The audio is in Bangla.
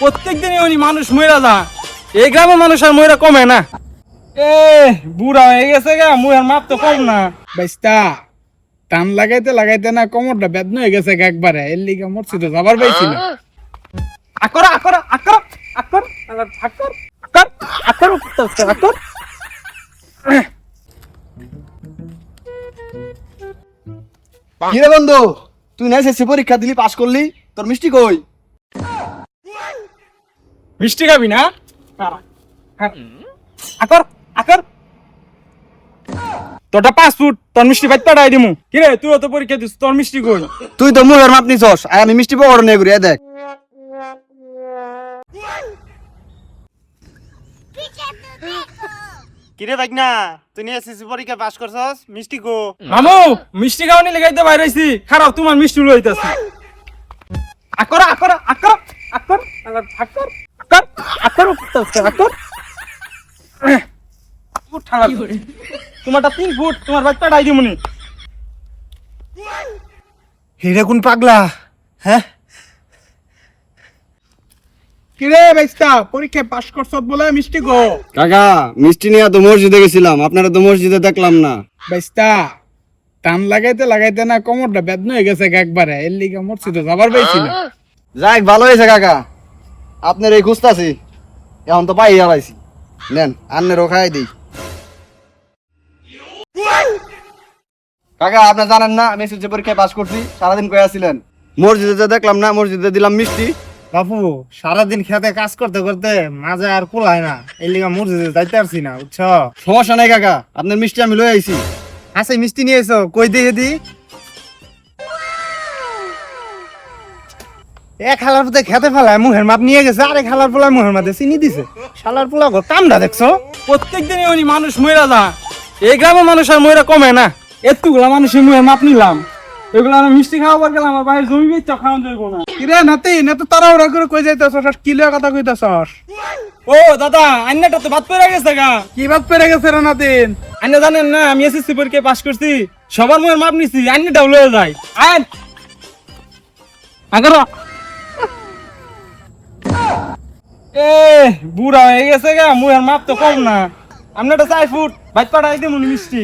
প্রত্যেকদিনই উনি মানুষ মইরা যা, এই গ্রামের মানুষ আর মইরা কমে না। এ বুড়া হয়ে গেছে গা, মুহের মাপ তো কম না। বাইস্তা টান লাগাইতে লাগাইতে না কোমরটা বেদনা হয়ে গেছে একবারে, এর লিগে মরছি তো যাবার পাইছি না। আকর আকর আকর আকর আকর আকর আকর আকর। কিরে বন্ধু, তুই না এসএসসি পরীক্ষা দিলি, পাস করলি, তোর মিষ্টি কই? মিষ্টি খাবি না? আকর আকর তোরটা 5 ফুট, তোর মিষ্টি বাইতে পাঠাই দিমু। কিরে তুইও তো পরীক্ষা দিস, তোর মিষ্টি কই? তুই তো মুখের মাপ নিছস, আর আমি মিষ্টি পকড় নিয়ে ঘুরে দেখ। কিরে দেখ না, তুই এসএসসি পরীক্ষা পাস করছস, মিষ্টি গো। মামু মিষ্টি খাওয়ানি লেগাইতে বাইরাইছি, খারাপ তোমার মিষ্টি লইতাছি। আকর আকর আকর আকর আকর আকর আকর আকর। তোমারটা 3 ফুট, তোমার বাইতে পাঠাই দিমুনি। হিরে কোন পাগলা? হ্যাঁ কিরে বাইস্তা পরীক্ষায় পাস করছ বলে মিষ্টি গো? কাকা, মিষ্টি নিয়ে তো মসজিদে গেছিলাম, আপনারা তো মসজিদে দেখলাম না। বাইস্তা টান লাগাইতে লাগাইতে না কোমরটা বেদনা হয়ে গেছে একবারে, এর লিগে মরছি তো যাবার পাইছি না। যাক, ভালো হয়েছে কাকা, আপনার এই খুঁজতাছি, এখন তো পাই যাবাইছি। নেন আন্নেরও খাই দিই। কাকা, আপনি জানেন না আমি এসএসসি পরীক্ষায় পাস করছি? সারাদিন কয়ে আসছিলেন? মসজিদে যে দেখলাম না, মসজিদে দিলাম মিষ্টি। বাপু, সারাদিন খেতে কাজ করতে করতে মাঝে আর কুলায় না, এই লিগা মসজিদে যাইতে পারছি না, বুঝছ? সমস্যা নাই কাকা, আপনার মিষ্টি আমি লয়ে আইছি। আচ্ছা, মিষ্টি নিয়ে এসো, কই দিয়ে দি। এক হালার পুতে খেতে ফেলায় মুহের মাপ নিয়ে গেছে, আরেক হালার পোলায় মুহের মাপে চিনি দিছে। শালার পোলা ঘর কামটা দেখছো? প্রত্যেকদিনই উনি মানুষ মইরা যা, এই গ্রামের মানুষ আর মইরা কমে না। এতগুলা মানুষের মুহে মাপ নিলাম, এগুলো আমি মিষ্টি খাওয়াবার গেলাম, আমার বাইরে জমি বেচা খাওয়ান যাইব না। কিরে নাতি না তো তাড়াহুড়া করে কই যাইতাছস, আর কি লইয়া কথা কইতাছস? ও দাদা, আন্নাটা তো বাদ পড়ে গেছে গা। কি বাদ পেরে গেছে রে নাতিন? আন্না জানেন না আমি এসএসসি পরীক্ষায় পাস করছি, সবার মুহের মাপ নিছি, আন্নাটাও লয়ে যায়। আইন আগর। এ বুড়া হয়ে গেছে গা, মুহের মাপ তো কম না। আপনারটা 4 ফুট, বাইত পাঠাই দিমুনি মিষ্টি।